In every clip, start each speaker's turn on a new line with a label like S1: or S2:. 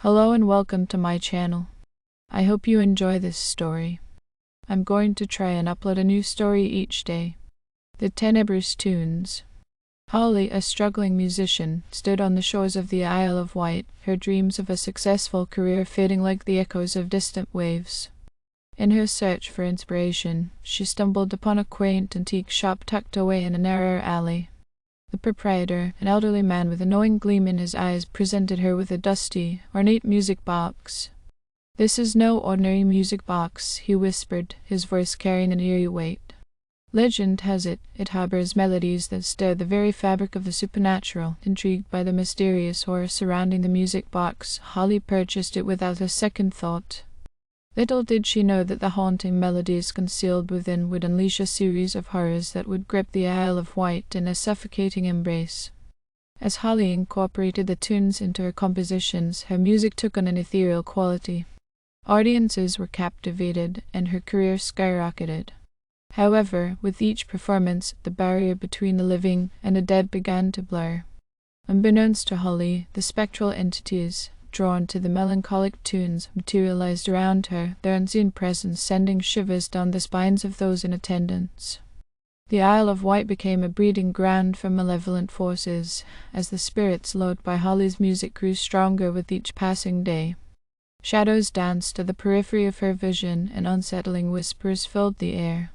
S1: Hello and welcome to my channel. I hope you enjoy this story. I'm going to try and upload a new story each day. The Tenebrous Tunes. Holly, a struggling musician, stood on the shores of the Isle of Wight, her dreams of a successful career fading like the echoes of distant waves. In her search for inspiration, she stumbled upon a quaint antique shop tucked away in a narrow alley. The proprietor, an elderly man with a knowing gleam in his eyes, presented her with a dusty, ornate music box. "This is no ordinary music box," he whispered, his voice carrying an eerie weight. "Legend has it, it harbors melodies that stir the very fabric of the supernatural." Intrigued by the mysterious horror surrounding the music box, Holly purchased it without a second thought. Little did she know that the haunting melodies concealed within would unleash a series of horrors that would grip the Isle of Wight in a suffocating embrace. As Holly incorporated the tunes into her compositions, her music took on an ethereal quality. Audiences were captivated, and her career skyrocketed. However, with each performance, the barrier between the living and the dead began to blur. Unbeknownst to Holly, the spectral entities, drawn to the melancholic tunes, materialized around her, their unseen presence sending shivers down the spines of those in attendance. The Isle of Wight became a breeding ground for malevolent forces, as the spirits lulled by Holly's music grew stronger with each passing day. Shadows danced at the periphery of her vision, and unsettling whispers filled the air.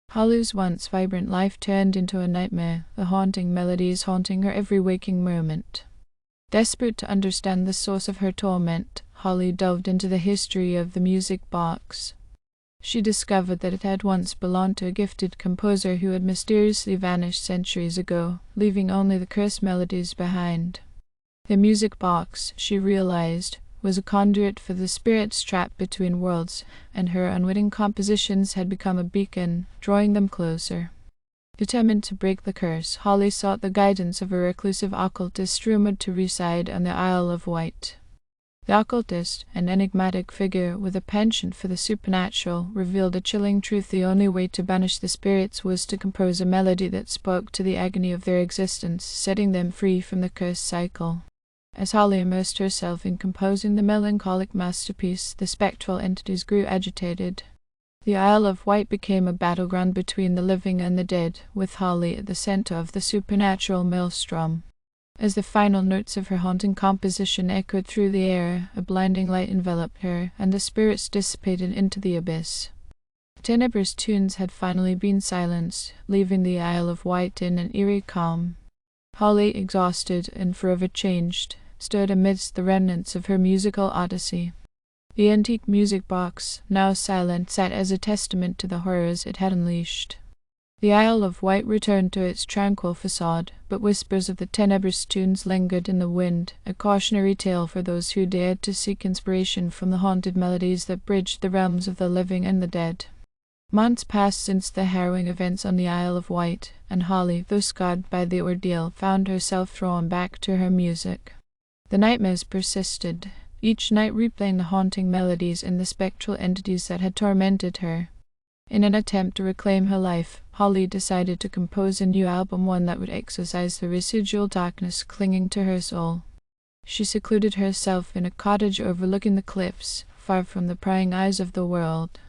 S1: Holly's once vibrant life turned into a nightmare, the haunting melodies haunting her every waking moment. Desperate to understand the source of her torment, Holly delved into the history of the music box. She discovered that it had once belonged to a gifted composer who had mysteriously vanished centuries ago, leaving only the cursed melodies behind. The music box, she realized, was a conduit for the spirits trapped between worlds, and her unwitting compositions had become a beacon, drawing them closer. Determined to break the curse, Holly sought the guidance of a reclusive occultist rumored to reside on the Isle of Wight. The occultist, an enigmatic figure with a penchant for the supernatural, revealed a chilling truth: the only way to banish the spirits was to compose a melody that spoke to the agony of their existence, setting them free from the cursed cycle. As Holly immersed herself in composing the melancholic masterpiece, the spectral entities grew agitated. The Isle of Wight became a battleground between the living and the dead, with Holly at the center of the supernatural maelstrom. As the final notes of her haunting composition echoed through the air, a blinding light enveloped her, and the spirits dissipated into the abyss. Tenebrous Tunes had finally been silenced, leaving the Isle of Wight in an eerie calm. Holly, exhausted and forever changed, stood amidst the remnants of her musical odyssey. The antique music box, now silent, sat as a testament to the horrors it had unleashed. The Isle of Wight returned to its tranquil facade, but whispers of the Tenebrous Tunes lingered in the wind, a cautionary tale for those who dared to seek inspiration from the haunted melodies that bridged the realms of the living and the dead. Months passed since the harrowing events on the Isle of Wight, and Holly, though scarred by the ordeal, found herself drawn back to her music. The nightmares persisted, each night replaying the haunting melodies and the spectral entities that had tormented her. In an attempt to reclaim her life, Holly decided to compose a new album, one that would exorcise the residual darkness clinging to her soul. She secluded herself in a cottage overlooking the cliffs, far from the prying eyes of the world.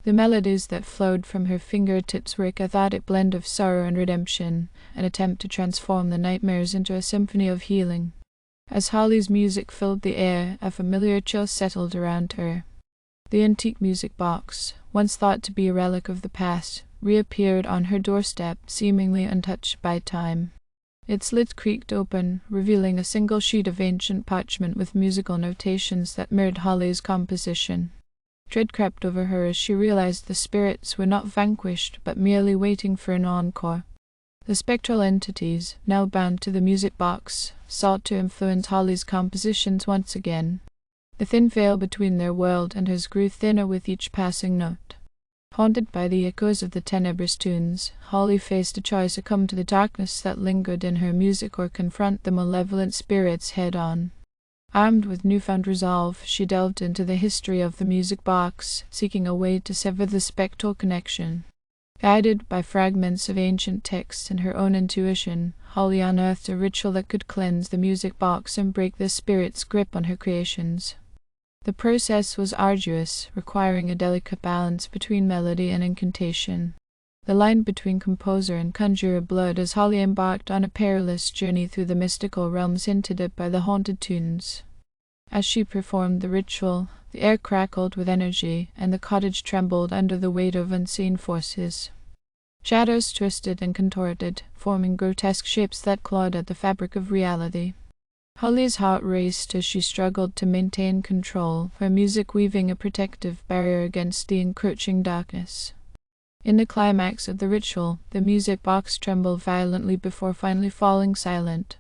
S1: The melodies that flowed from her fingertips were a cathartic blend of sorrow and redemption, an attempt to transform the nightmares into a symphony of healing. As Holly's music filled the air, a familiar chill settled around her. The antique music box, once thought to be a relic of the past, reappeared on her doorstep, seemingly untouched by time. Its lid creaked open, revealing a single sheet of ancient parchment with musical notations that mirrored Holly's composition. Dread crept over her as she realized the spirits were not vanquished, but merely waiting for an encore. The spectral entities, now bound to the music box, sought to influence Holly's compositions once again. The thin veil between their world and hers grew thinner with each passing note. Haunted by the echoes of the Tenebrous Tunes, Holly faced a choice: to succumb to the darkness that lingered in her music or confront the malevolent spirits head-on. Armed with newfound resolve, she delved into the history of the music box, seeking a way to sever the spectral connection. Guided by fragments of ancient texts and her own intuition, Holly unearthed a ritual that could cleanse the music box and break the spirit's grip on her creations. The process was arduous, requiring a delicate balance between melody and incantation. The line between composer and conjurer blurred as Holly embarked on a perilous journey through the mystical realms hinted at by the haunted tunes. As she performed the ritual, the air crackled with energy, and the cottage trembled under the weight of unseen forces. Shadows twisted and contorted, forming grotesque shapes that clawed at the fabric of reality. Holly's heart raced as she struggled to maintain control, her music weaving a protective barrier against the encroaching darkness. In the climax of the ritual, the music box trembled violently before finally falling silent.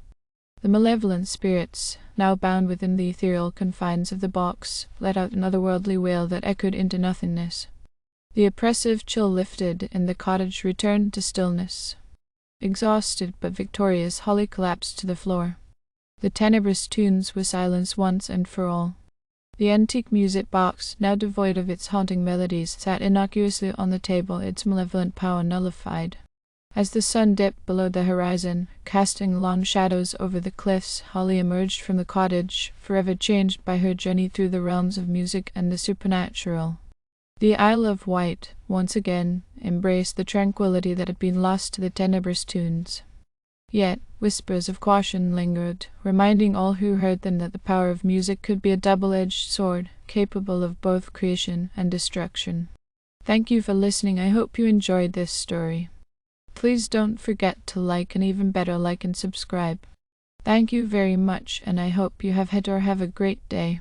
S1: The malevolent spirits, now bound within the ethereal confines of the box, let out an otherworldly wail that echoed into nothingness. The oppressive chill lifted, and the cottage returned to stillness. Exhausted but victorious, Holly collapsed to the floor. The Tenebrous Tunes was silenced once and for all. The antique music box, now devoid of its haunting melodies, sat innocuously on the table, its malevolent power nullified. As the sun dipped below the horizon, casting long shadows over the cliffs, Holly emerged from the cottage, forever changed by her journey through the realms of music and the supernatural. The Isle of Wight, once again, embraced the tranquility that had been lost to the Tenebrous Tunes. Yet whispers of caution lingered, reminding all who heard them that the power of music could be a double-edged sword, capable of both creation and destruction. Thank you for listening. I hope you enjoyed this story. Please don't forget to like, and even better, like and subscribe. Thank you very much, and I hope you have had or have a great day.